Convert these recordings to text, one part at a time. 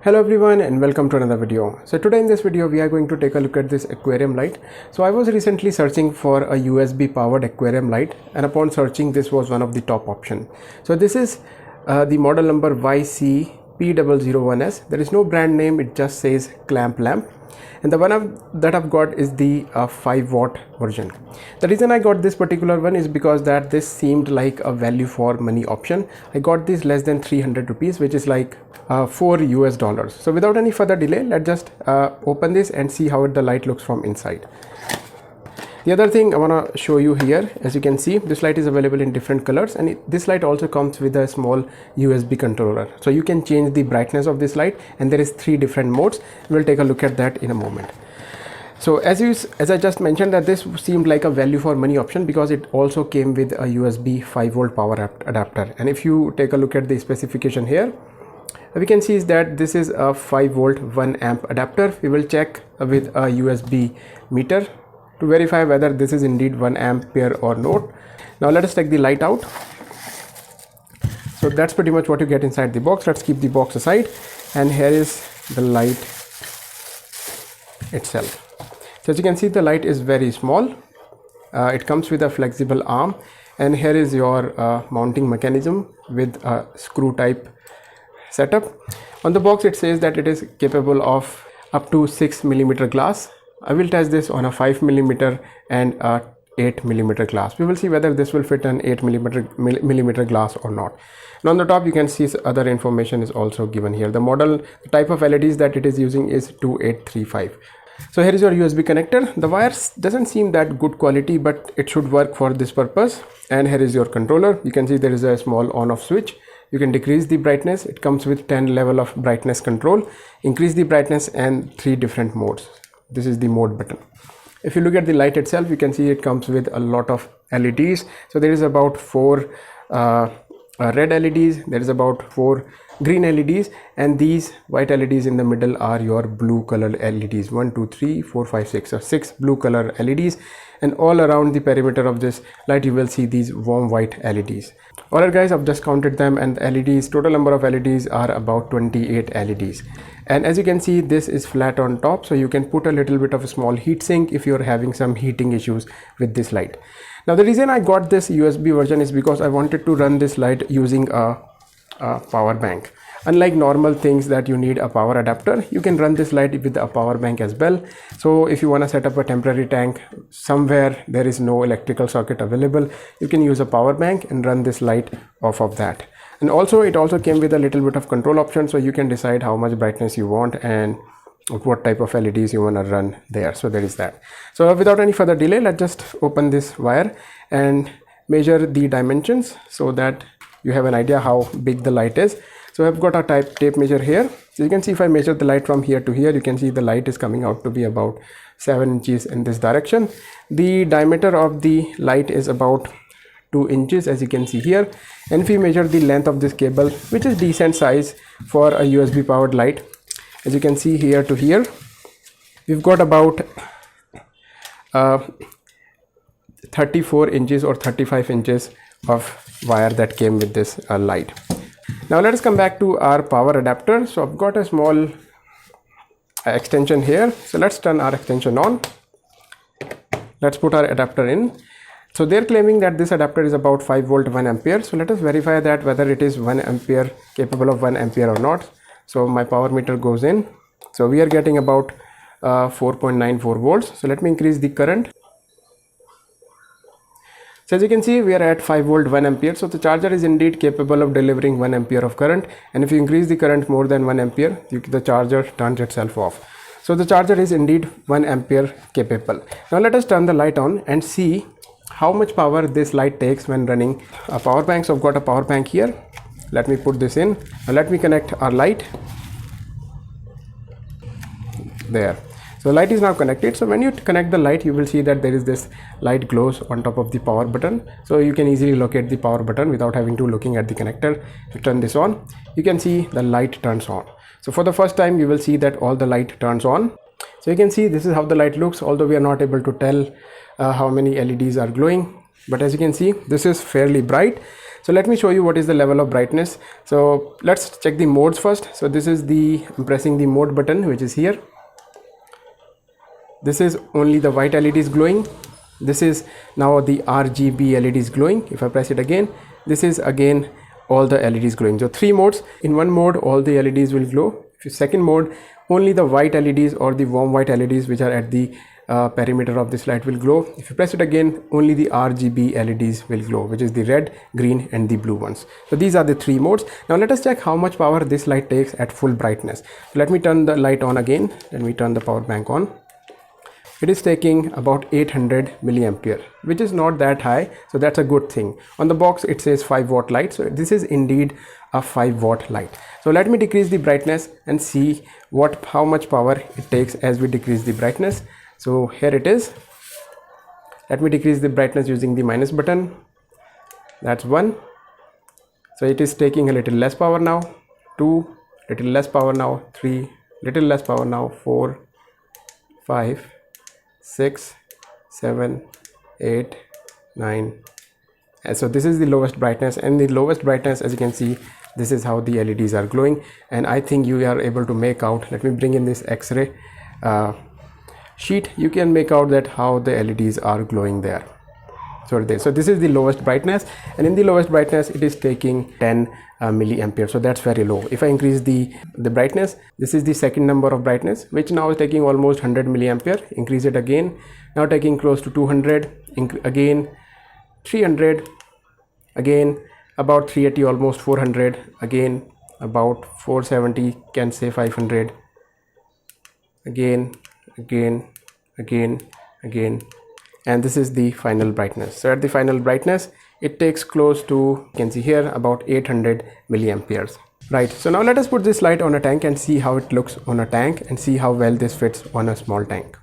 Hello everyone and welcome to another video. So today in this video we are going to take a look at this aquarium light. So I was recently searching for a USB powered aquarium light, and upon searching this was one of the top option. So this is the model number YC P001S. There is no brand name, it just says clamp lamp. And the one that I've got is the 5-watt version. The reason I got this particular one is because that this seemed like a value for money option. I got this less than 300 rupees, which is like $4 US. So without any further delay, let's just open this and see how the light looks from inside. The other thing I want to show you here, as you can see, this light is available in different colors, and this light also comes with a small USB controller. So you can change the brightness of this light, and there is 3 different modes. We'll take a look at that in a moment. So as I just mentioned, that this seemed like a value for money option because it also came with a USB 5-volt power adapter. And if you take a look at the specification here, we can see is that this is a 5-volt 1 amp adapter. We will check with a USB meter to verify whether this is indeed 1 ampere or not. Now let us take the light out. So that's pretty much what you get inside the box. Let's keep the box aside, and here is the light itself. So as you can see, the light is very small. It comes with a flexible arm, and here is your mounting mechanism with a screw type setup. On the box it says that it is capable of up to 6mm glass. I will test this on a 5mm and a 8mm glass. We will see whether this will fit an 8mm glass or not. And on the top you can see other information is also given here. The model, the type of LEDs that it is using is 2835. So here is your USB connector. The wires doesn't seem that good quality, but it should work for this purpose. And here is your controller. You can see there is a small on off switch. You can decrease the brightness. It comes with 10 level of brightness control, increase the brightness, and 3 different modes. This is the mode button. If you look at the light itself, you can see it comes with a lot of LEDs. So there is about 4 red LEDs, there is about 4 green LEDs, and these white LEDs in the middle are your blue color LEDs. 1 2 3 4 5 6, so 6 blue color LEDs, and all around the perimeter of this light you will see these warm white LEDs. Alright guys, I've just counted them, and the LEDs, total number of LEDs are about 28 LEDs. And as you can see, this is flat on top, so you can put a little bit of a small heat sink if you're having some heating issues with this light. Now the reason I got this USB version is because I wanted to run this light using a power bank. Unlike normal things that you need a power adapter, you can run this light with a power bank as well. So if you want to set up a temporary tank somewhere there is no electrical socket available, you can use a power bank and run this light off of that. And also it also came with a little bit of control option, so you can decide how much brightness you want and what type of LEDs you want to run there. So there is that. So without any further delay, let's just open this wire and measure the dimensions so that you have an idea how big the light is. So I've got a tape measure here. So you can see if I measure the light from here to here, you can see the light is coming out to be about 7 inches in this direction. The diameter of the light is about 2 inches, as you can see here. And if we measure the length of this cable, which is decent size for a USB powered light, as you can see here to here, we've got about 34 inches or 35 inches of wire that came with this light. Now let us come back to our power adapter. So I've got a small extension here. So let's turn our extension on. Let's put our adapter in. So they're claiming that this adapter is about 5-volt 1 ampere. So let us verify that whether it is 1 ampere, capable of 1 ampere or not. So my power meter goes in. So we are getting about 4.94 volts. So let me increase the current. So as you can see, we are at 5-volt 1 ampere. So the charger is indeed capable of delivering 1 ampere of current. And if you increase the current more than 1 ampere, the charger turns itself off. So the charger is indeed 1 ampere capable. Now let us turn the light on and see how much power this light takes when running a power bank. So I've got a power bank here. Let me put this in. Now let me connect our light. There. So light is now connected. So when you connect the light, you will see that there is this light glows on top of the power button. So you can easily locate the power button without having to looking at the connector. To turn this on, you can see the light turns on. So for the first time, you will see that all the light turns on. So you can see this is how the light looks, although we are not able to tell how many LEDs are glowing. But as you can see, this is fairly bright. So So let me show you what is the level of brightness. So let's check the modes first. So this is I'm pressing the mode button, which is here. This is only the white LED is glowing. This is now the RGB LED is glowing. If I press it again, this is again all the LEDs glowing. So 3 modes. In one mode, all the LEDs will glow. Second mode, only the white LEDs or the warm white LEDs which are at the perimeter of this light will glow. If you press it again, only the RGB LEDs will glow, which is the red, green and the blue ones. So these are the 3 modes. Now let us check how much power this light takes at full brightness. So let me turn the light on again. Let me turn the power bank on. It is taking about 800 milliampere, which is not that high, so that's a good thing. On the box it says 5-watt light, so this is indeed a 5-watt light. So let me decrease the brightness and see how much power it takes as we decrease the brightness. So here it is. Let me decrease the brightness using the minus button. That's 1. So it is taking a little less power now. 2, little less power now. 3, little less power now. 4, 5, 6, 7, 8, 9. And so this is the lowest brightness, and the lowest brightness, as you can see, this is how the LEDs are glowing. And I think you are able to make out, let me bring in this X-ray sheet, you can make out that how the LEDs are glowing there. So this is the lowest brightness, and in the lowest brightness it is taking 10 milliampere, so that's very low. If I increase the brightness, this is the second number of brightness, which now is taking almost 100 milliampere. Increase it again, now taking close to 200, again 300, again about 380, almost 400, again about 470, can say 500, again, and this is the final brightness. So at the final brightness it takes close to, you can see here, about 800 milliamperes. Right, so now let us put this light on a tank and see how it looks on a tank and see how well this fits on a small tank.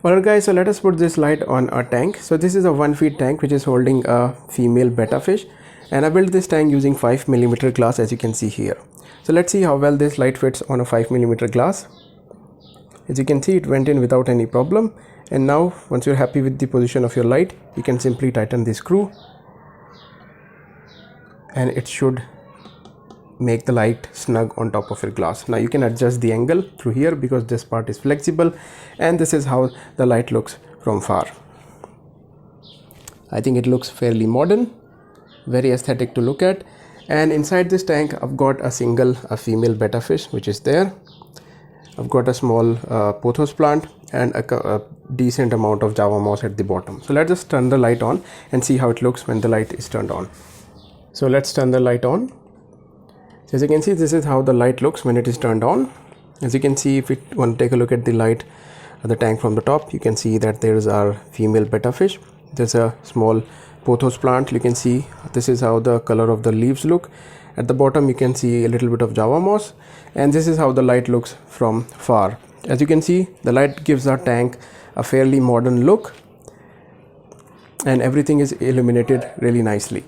Alright guys, so let us put this light on a tank. So this is a 1 feet tank which is holding a female betta fish, and I built this tank using 5mm glass, as you can see here. So let's see how well this light fits on a 5mm glass. As you can see, it went in without any problem. And now once you're happy with the position of your light, you can simply tighten the screw and it should make the light snug on top of your glass. Now you can adjust the angle through here because this part is flexible, and this is how the light looks from far. I think it looks fairly modern, very aesthetic to look at. And inside this tank I've got a female betta fish which is there. I've got a small pothos plant and a decent amount of java moss at the bottom. So let's just turn the light on and see how it looks when the light is turned on. So let's turn the light on. So as you can see, this is how the light looks when it is turned on. As you can see, if we want to take a look at the light at the tank from the top, you can see that there is our female betta fish. There's a small pothos plant. You can see this is how the color of the leaves look. At the bottom you can see a little bit of java moss, and this is how the light looks from far. As you can see, the light gives our tank a fairly modern look and everything is illuminated really nicely.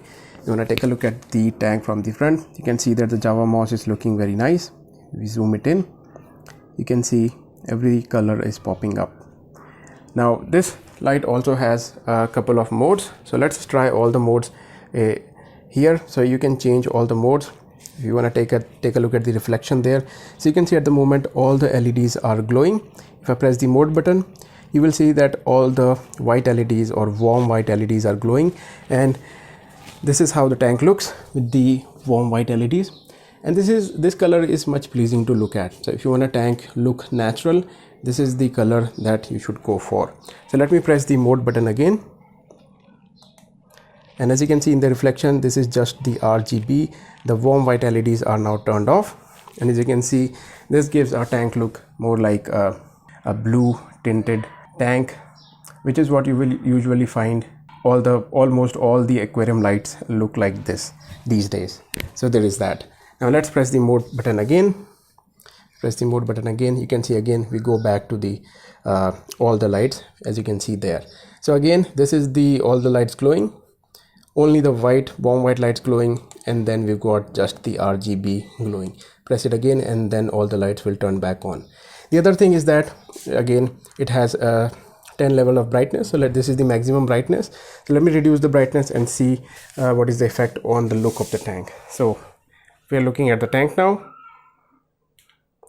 You want to take a look at the tank from the front, you can see that the java moss is looking very nice. We zoom it in, you can see every color is popping up. Now this light also has a couple of modes, so let's try all the modes here. So you can change all the modes. If you want to take a look at the reflection there, so you can see at the moment all the LEDs are glowing. If I press the mode button, you will see that all the white LEDs or warm white LEDs are glowing, and this is how the tank looks with the warm white LEDs. And this color is much pleasing to look at. So if you want a tank look natural, this is the color that you should go for. So let me press the mode button again, and as you can see in the reflection, this is just the RGB. The warm white LEDs are now turned off, and as you can see, this gives our tank look more like a blue tinted tank, which is what you will usually find almost all the aquarium lights look like this these days. So there is that. Now let's press the mode button again. Press the mode button again, you can see again we go back to the all the lights, as you can see there. So again, this is all the lights glowing, only the warm white lights glowing, and then we've got just the RGB glowing. Press it again and then all the lights will turn back on. The other thing is that again it has a 10 level of brightness. So this is the maximum brightness. So let me reduce the brightness and see what is the effect on the look of the tank. So we are looking at the tank now.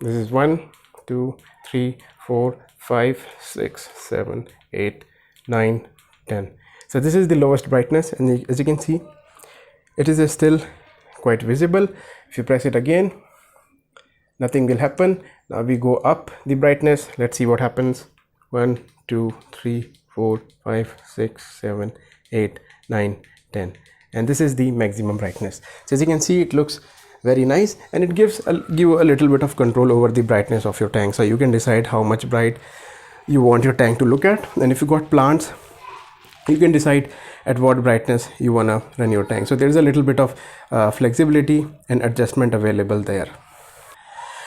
This is 1 2 3 4 5 6 7 8 9 10. So this is the lowest brightness, and as you can see, it is still quite visible. If you press it again, nothing will happen. Now we go up the brightness. Let's see what happens. 1 2 3 4 5 6 7 8 9 10, and this is the maximum brightness. So as you can see, it looks very nice, and it gives you a little bit of control over the brightness of your tank. So you can decide how much bright you want your tank to look at, and if you got plants, you can decide at what brightness you want to run your tank. So there is a little bit of flexibility and adjustment available there.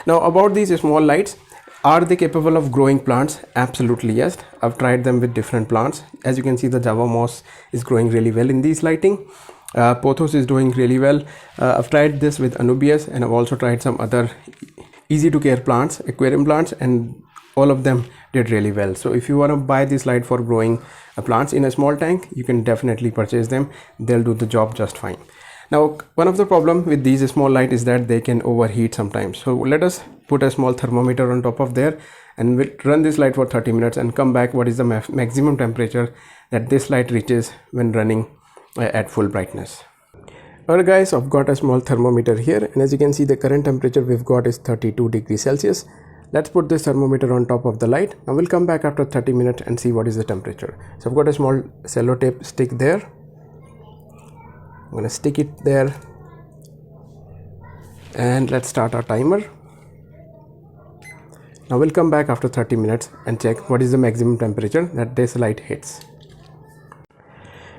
Now about these small lights, are they capable of growing plants? Absolutely yes. I've tried them with different plants. As you can see, the Java moss is growing really well in these lighting. Pothos is doing really well. I've tried this with Anubias, and I've also tried some other easy to care plants, aquarium plants, and all of them did really well. So if you want to buy this light for growing plants in a small tank, you can definitely purchase them. They'll do the job just fine. Now, one of the problem with these small light is that they can overheat sometimes. So let us put a small thermometer on top of there, and we'll run this light for 30 minutes and come back what is the maximum temperature that this light reaches when running at full brightness. Alright guys, I've got a small thermometer here, and as you can see, the current temperature we've got is 32 degrees Celsius. Let's put this thermometer on top of the light. Now we'll come back after 30 minutes and see what is the temperature. So I've got a small sellotape stick there. I'm going to stick it there, and let's start our timer. Now we'll come back after 30 minutes and check what is the maximum temperature that this light hits.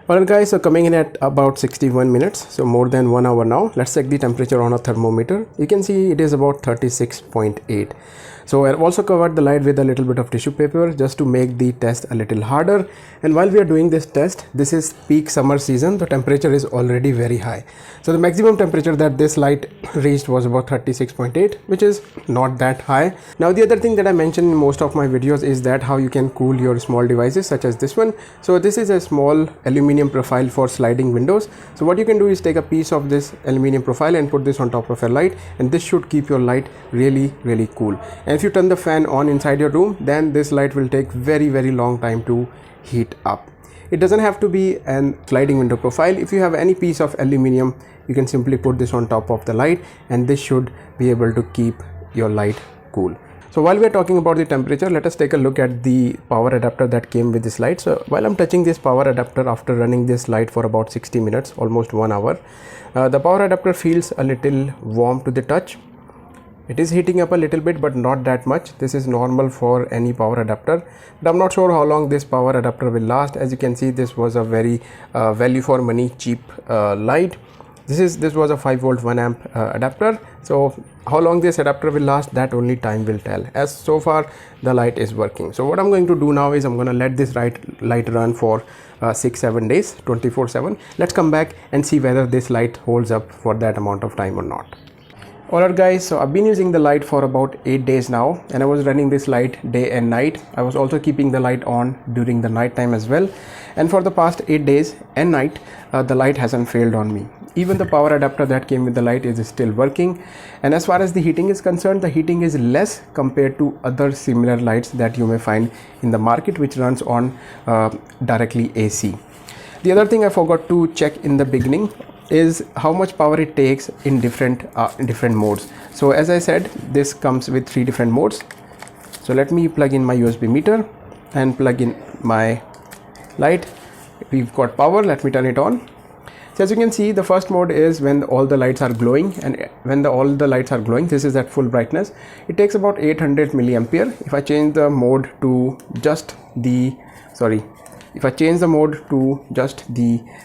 Alright guys, so coming in at about 61 minutes, so more than 1 hour now. Let's check the temperature on a thermometer. You can see it is about 36.8. So I've also covered the light with a little bit of tissue paper just to make the test a little harder. And while we are doing this test, this is peak summer season, the temperature is already very high. So the maximum temperature that this light reached was about 36.8, which is not that high. Now the other thing that I mentioned in most of my videos is that how you can cool your small devices such as this one. So this is a small aluminum profile for sliding windows. So what you can do is take a piece of this aluminum profile and put this on top of your light, and this should keep your light really cool. And if you turn the fan on inside your room, then this light will take very long time to heat up. It doesn't have to be a sliding window profile. If you have any piece of aluminum, you can simply put this on top of the light, and this should be able to keep your light cool. So while we are talking about the temperature, let us take a look at the power adapter that came with this light. So while I'm touching this power adapter after running this light for about 60 minutes, almost 1 hour, the power adapter feels a little warm to the touch. It is heating up a little bit, but not that much. This is normal for any power adapter, but I'm not sure how long this power adapter will last. As you can see, this was a very value for money cheap light. This was a 5 volt 1 amp adapter. So how long this adapter will last, that only time will tell. As so far the light is working. So what I'm going to do now is I'm going to let this light run for 6-7 days, 24/7. Let's come back and see whether this light holds up for that amount of time or not. Alright guys, so I've been using the light for about 8 days now, and I was running this light day and night. I was also keeping the light on during the night time as well, and for the past 8 days and night the light hasn't failed on me. Even the power adapter that came with the light is still working, and as far as the heating is concerned, the heating is less compared to other similar lights that you may find in the market which runs on directly AC. The other thing I forgot to check in the beginning is how much power it takes in different modes. So as I said, this comes with 3 different modes. So let me plug in my USB meter and plug in my light. We've got power. Let me turn it on. So as you can see, the first mode is when all the lights are glowing, and when all the lights are glowing, this is at full brightness. It takes about 800 milliampere. If I change the mode to just the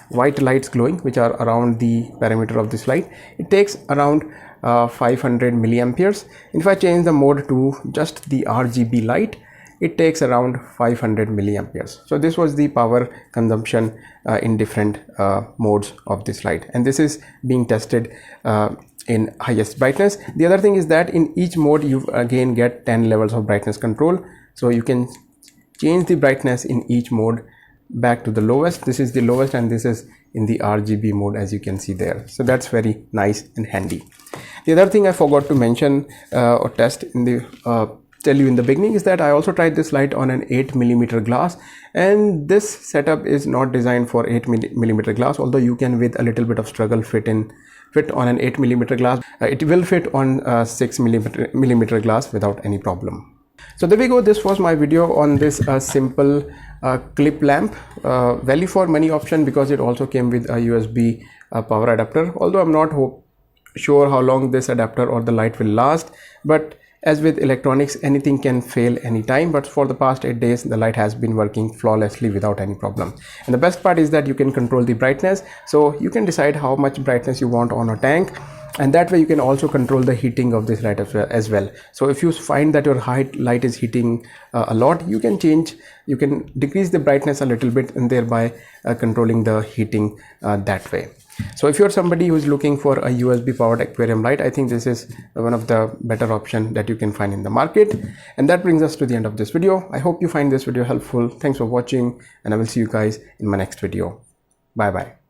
white lights glowing, which are around the parameter of this light, it takes around 500 milliamperes. If I change the mode to just the RGB light, it takes around 500 milliamperes. So this was the power consumption in different modes of this light, and this is being tested in highest brightness. The other thing is that in each mode you again get 10 levels of brightness control. So you can change the brightness in each mode back to the lowest. This is the lowest and this is in the RGB mode, as you can see there. So that's very nice and handy. The other thing I forgot to mention or test in the tell you in the beginning is that I also tried this light on an 8mm glass, and this setup is not designed for 8mm glass, although you can with a little bit of struggle fit on an 8mm glass. It will fit on 6mm glass without any problem. So there we go. This was my video on this simple clip lamp. Value for money option, because it also came with a USB power adapter, although I'm not sure how long this adapter or the light will last. But as with electronics, anything can fail anytime, but for the past 8 days the light has been working flawlessly without any problem. And the best part is that you can control the brightness, so you can decide how much brightness you want on a tank, and that way you can also control the heating of this light as well. So if you find that your light is heating a lot, you can decrease the brightness a little bit, and thereby controlling the heating that way. So if you're somebody who's looking for a USB powered aquarium light, I think this is one of the better option that you can find in the market. And that brings us to the end of this video. I hope you find this video helpful. Thanks for watching, and I will see you guys in my next video. Bye bye.